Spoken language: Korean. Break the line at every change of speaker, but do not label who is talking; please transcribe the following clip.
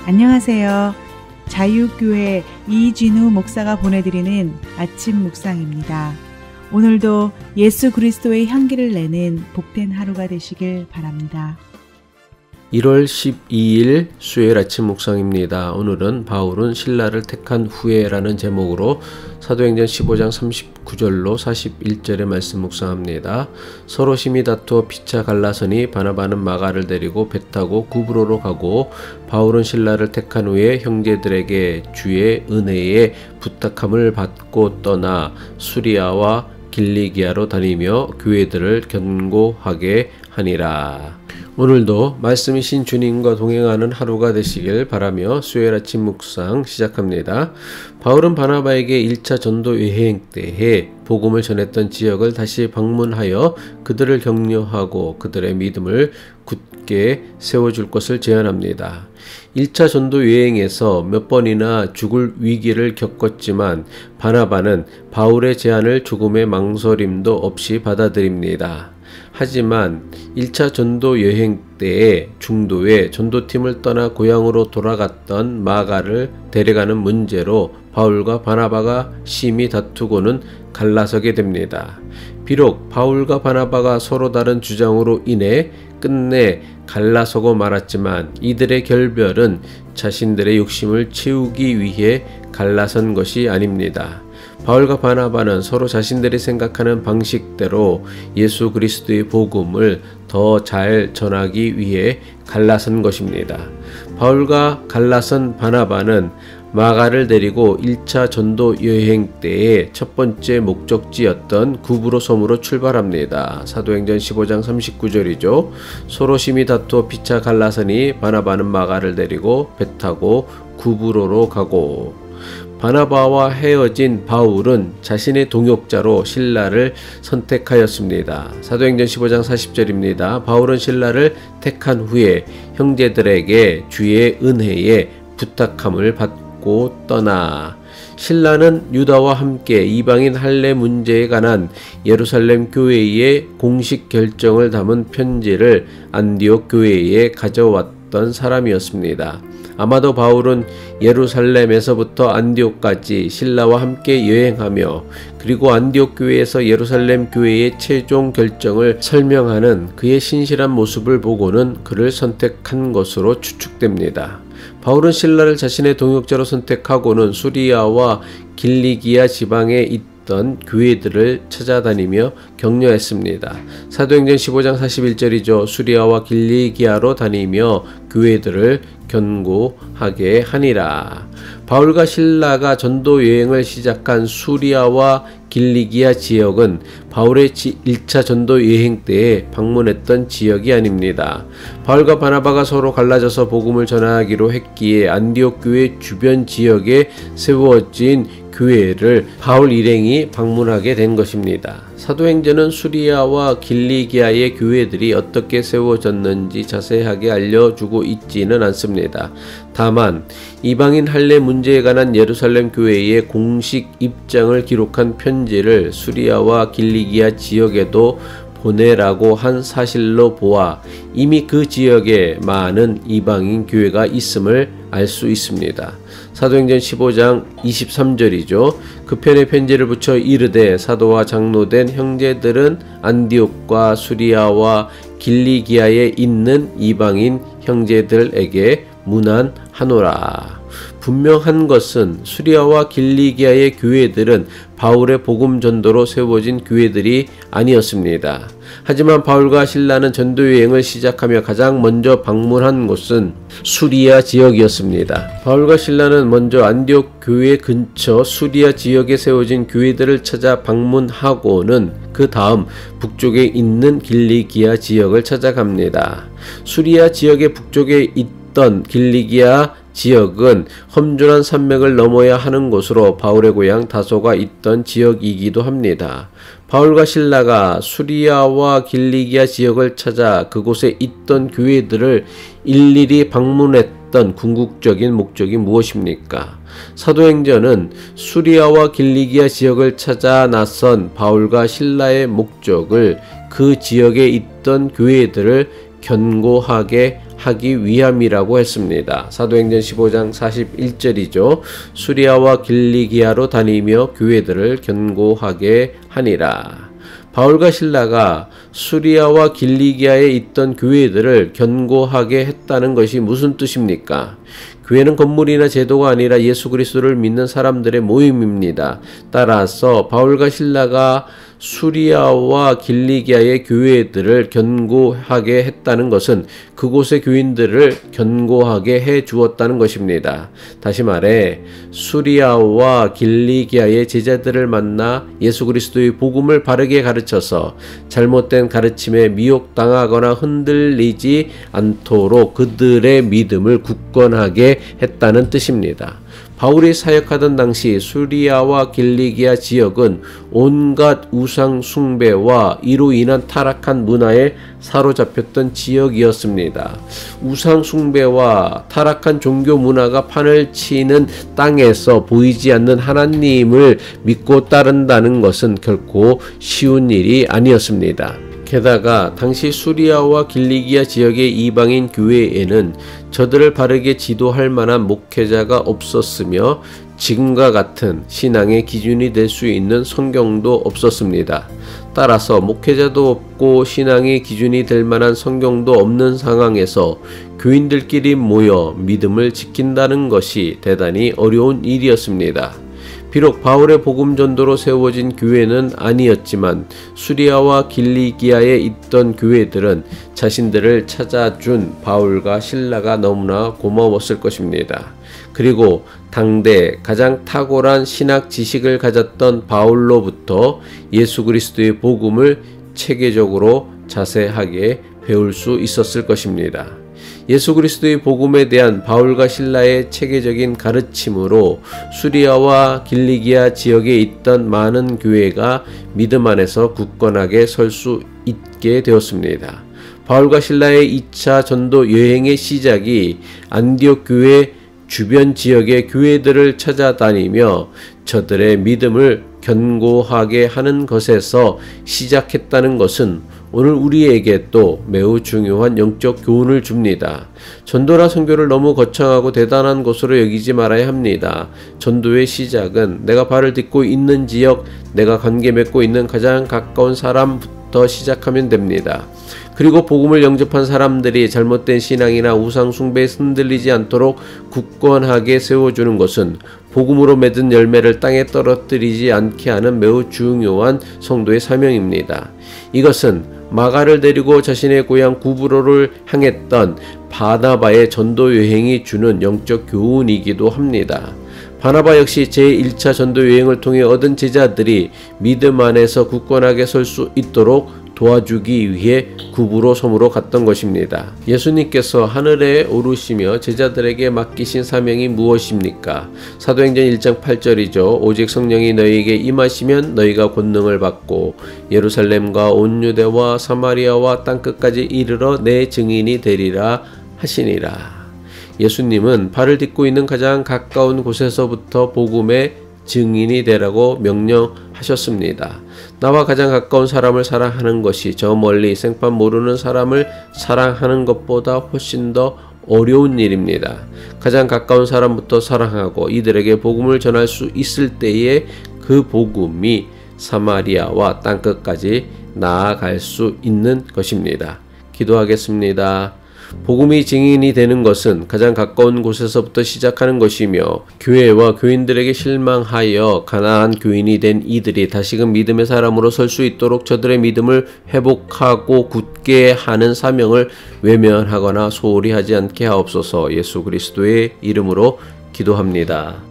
안녕하세요. 자유교회 이진우 목사가 보내드리는 아침 묵상입니다. 오늘도 예수 그리스도의 향기를 내는 복된 하루가 되시길 바랍니다.
1월 12일 수요일 아침 묵상입니다. 오늘은 바울은 신라를 택한 후에라는 제목으로 사도행전 15장 39절로 41절의 말씀 묵상합니다. 서로 심히 다투어 피차 갈라서니 바나바는 마가를 데리고 배 타고 구브로로 가고 바울은 신라를 택한 후에 형제들에게 주의 은혜에 부탁함을 받고 떠나 수리아와 길리기아로 다니며 교회들을 견고하게 하니라. 오늘도 말씀이신 주님과 동행하는 하루가 되시길 바라며 수요일 아침 묵상 시작합니다. 바울은 바나바에게 1차 전도 여행 때에 복음을 전했던 지역을 다시 방문하여 그들을 격려하고 그들의 믿음을 굳게 세워줄 것을 제안합니다. 1차 전도 여행에서 몇 번이나 죽을 위기를 겪었지만 바나바는 바울의 제안을 조금의 망설임도 없이 받아들입니다. 하지만 1차 전도 여행 때에 중도에 전도팀을 떠나 고향으로 돌아갔던 마가를 데려가는 문제로 바울과 바나바가 심히 다투고는 갈라서게 됩니다. 비록 바울과 바나바가 서로 다른 주장으로 인해 끝내 갈라서고 말았지만 이들의 결별은 자신들의 욕심을 채우기 위해 갈라선 것이 아닙니다. 바울과 바나바는 서로 자신들이 생각하는 방식대로 예수 그리스도의 복음을 더 잘 전하기 위해 갈라선 것입니다. 바울과 갈라선 바나바는 마가를 데리고 1차 전도 여행 때의 첫 번째 목적지였던 구브로 섬으로 출발합니다. 사도행전 15장 39절이죠. 서로 심히 다투어 피차 갈라서니 바나바는 마가를 데리고 배 타고 구브로로 가고 바나바와 헤어진 바울은 자신의 동역자로 실라를 선택하였습니다. 사도행전 15장 40절입니다. 바울은 실라를 택한 후에 형제들에게 주의 은혜에 부탁함을 받고 떠나 실라는 유다와 함께 이방인 할례 문제에 관한 예루살렘 교회의 공식 결정을 담은 편지를 안디옥 교회에 가져왔던 사람이었습니다. 아마도 바울은 예루살렘에서부터 안디옥까지 실라와 함께 여행하며 그리고 안디옥 교회에서 예루살렘 교회의 최종 결정을 설명하는 그의 신실한 모습을 보고는 그를 선택한 것으로 추측됩니다. 바울은 실라를 자신의 동역자로 선택하고는 수리아와 길리기아 지방에 있던 교회들을 찾아다니며 격려했습니다. 사도행전 15장 41절이죠. 수리아와 길리기아로 다니며 교회들을 견고하게 하니라. 바울과 실라가 전도 여행을 시작한 수리아와 길리기아 지역은 바울의 1차 전도 여행 때에 방문했던 지역이 아닙니다. 바울과 바나바가 서로 갈라져서 복음을 전하기로 했기에 안디옥 교회 주변 지역에 세워진 교회를 바울 일행이 방문하게 된 것입니다. 사도행전은 수리아와 길리기아의 교회들이 어떻게 세워졌는지 자세하게 알려주고 있지는 않습니다. 다만 이방인 할례 문제에 관한 예루살렘 교회의 공식 입장을 기록한 편지를 수리아와 길리기아 지역에도 보내라고 한 사실로 보아 이미 그 지역에 많은 이방인 교회가 있음을 알 수 있습니다. 사도행전 15장 23절이죠. 그 편에 편지를 붙여 이르되 사도와 장로된 형제들은 안디옥과 수리아와 길리기아에 있는 이방인 형제들에게 문안하노라. 분명한 것은 수리아와 길리기아의 교회들은 바울의 복음 전도로 세워진 교회들이 아니었습니다. 하지만 바울과 실라는 전도 여행을 시작하며 가장 먼저 방문한 곳은 수리아 지역이었습니다. 바울과 실라는 먼저 안디옥 교회 근처 수리아 지역에 세워진 교회들을 찾아 방문하고는 그 다음 북쪽에 있는 길리기아 지역을 찾아갑니다. 수리아 지역의 북쪽에 있던 길리기아 지역은 험준한 산맥을 넘어야 하는 곳으로 바울의 고향 다소가 있던 지역이기도 합니다. 바울과 실라가 수리아와 길리기아 지역을 찾아 그곳에 있던 교회들을 일일이 방문했던 궁극적인 목적이 무엇입니까? 사도행전은 수리아와 길리기아 지역을 찾아 나선 바울과 실라의 목적을 그 지역에 있던 교회들을 견고하게 하기 위함이라고 했습니다. 사도행전 15장 41절이죠. 수리아와 길리기아로 다니며 교회들을 견고하게 하니라. 바울과 실라가 수리아와 길리기아에 있던 교회들을 견고하게 했다는 것이 무슨 뜻입니까? 교회는 건물이나 제도가 아니라 예수 그리스도를 믿는 사람들의 모임입니다. 따라서 바울과 실라가 수리아와 길리기아의 교회들을 견고하게 했다는 것은 그곳의 교인들을 견고하게 해 주었다는 것입니다. 다시 말해 수리아와 길리기아의 제자들을 만나 예수 그리스도의 복음을 바르게 가르쳐서 잘못된 가르침에 미혹당하거나 흔들리지 않도록 그들의 믿음을 굳건하게 했다는 뜻입니다. 바울이 사역하던 당시 수리아와 길리기아 지역은 온갖 우상 숭배와 이로 인한 타락한 문화에 사로잡혔던 지역이었습니다. 우상 숭배와 타락한 종교 문화가 판을 치는 땅에서 보이지 않는 하나님을 믿고 따른다는 것은 결코 쉬운 일이 아니었습니다. 게다가 당시 수리아와 길리기아 지역의 이방인 교회에는 저들을 바르게 지도할 만한 목회자가 없었으며 지금과 같은 신앙의 기준이 될 수 있는 성경도 없었습니다. 따라서 목회자도 없고 신앙의 기준이 될 만한 성경도 없는 상황에서 교인들끼리 모여 믿음을 지킨다는 것이 대단히 어려운 일이었습니다. 비록 바울의 복음 전도로 세워진 교회는 아니었지만 수리아와 길리기아에 있던 교회들은 자신들을 찾아준 바울과 실라가 너무나 고마웠을 것입니다. 그리고 당대 가장 탁월한 신학 지식을 가졌던 바울로부터 예수 그리스도의 복음을 체계적으로 자세하게 배울 수 있었을 것입니다. 예수 그리스도의 복음에 대한 바울과 실라의 체계적인 가르침으로 수리아와 길리기아 지역에 있던 많은 교회가 믿음 안에서 굳건하게 설 수 있게 되었습니다. 바울과 실라의 2차 전도 여행의 시작이 안디옥 교회 주변 지역의 교회들을 찾아다니며 저들의 믿음을 견고하게 하는 것에서 시작했다는 것은 오늘 우리에게 또 매우 중요한 영적 교훈을 줍니다. 전도나 선교를 너무 거창하고 대단한 것으로 여기지 말아야 합니다. 전도의 시작은 내가 발을 딛고 있는 지역, 내가 관계 맺고 있는 가장 가까운 사람부터 시작하면 됩니다. 그리고 복음을 영접한 사람들이 잘못된 신앙이나 우상 숭배에 흔들리지 않도록 굳건하게 세워주는 것은 복음으로 맺은 열매를 땅에 떨어뜨리지 않게 하는 매우 중요한 성도의 사명입니다. 이것은 마가를 데리고 자신의 고향 구브로를 향했던 바나바의 전도 여행이 주는 영적 교훈이기도 합니다. 바나바 역시 제1차 전도 여행을 통해 얻은 제자들이 믿음 안에서 굳건하게 설 수 있도록 도와주기 위해 구브로 섬으로 갔던 것입니다. 예수님께서 하늘에 오르시며 제자들에게 맡기신 사명이 무엇입니까? 사도행전 1장 8절이죠. 오직 성령이 너희에게 임하시면 너희가 권능을 받고 예루살렘과 온 유대와 사마리아와 땅끝까지 이르러 내 증인이 되리라 하시니라. 예수님은 발을 딛고 있는 가장 가까운 곳에서부터 복음의 증인이 되라고 명령하셨습니다. 나와 가장 가까운 사람을 사랑하는 것이 저 멀리 생판 모르는 사람을 사랑하는 것보다 훨씬 더 어려운 일입니다. 가장 가까운 사람부터 사랑하고 이들에게 복음을 전할 수 있을 때에 그 복음이 사마리아와 땅끝까지 나아갈 수 있는 것입니다. 기도하겠습니다. 복음이 증인이 되는 것은 가장 가까운 곳에서부터 시작하는 것이며 교회와 교인들에게 실망하여 가난한 교인이 된 이들이 다시금 믿음의 사람으로 설 수 있도록 저들의 믿음을 회복하고 굳게 하는 사명을 외면하거나 소홀히 하지 않게 하옵소서. 예수 그리스도의 이름으로 기도합니다.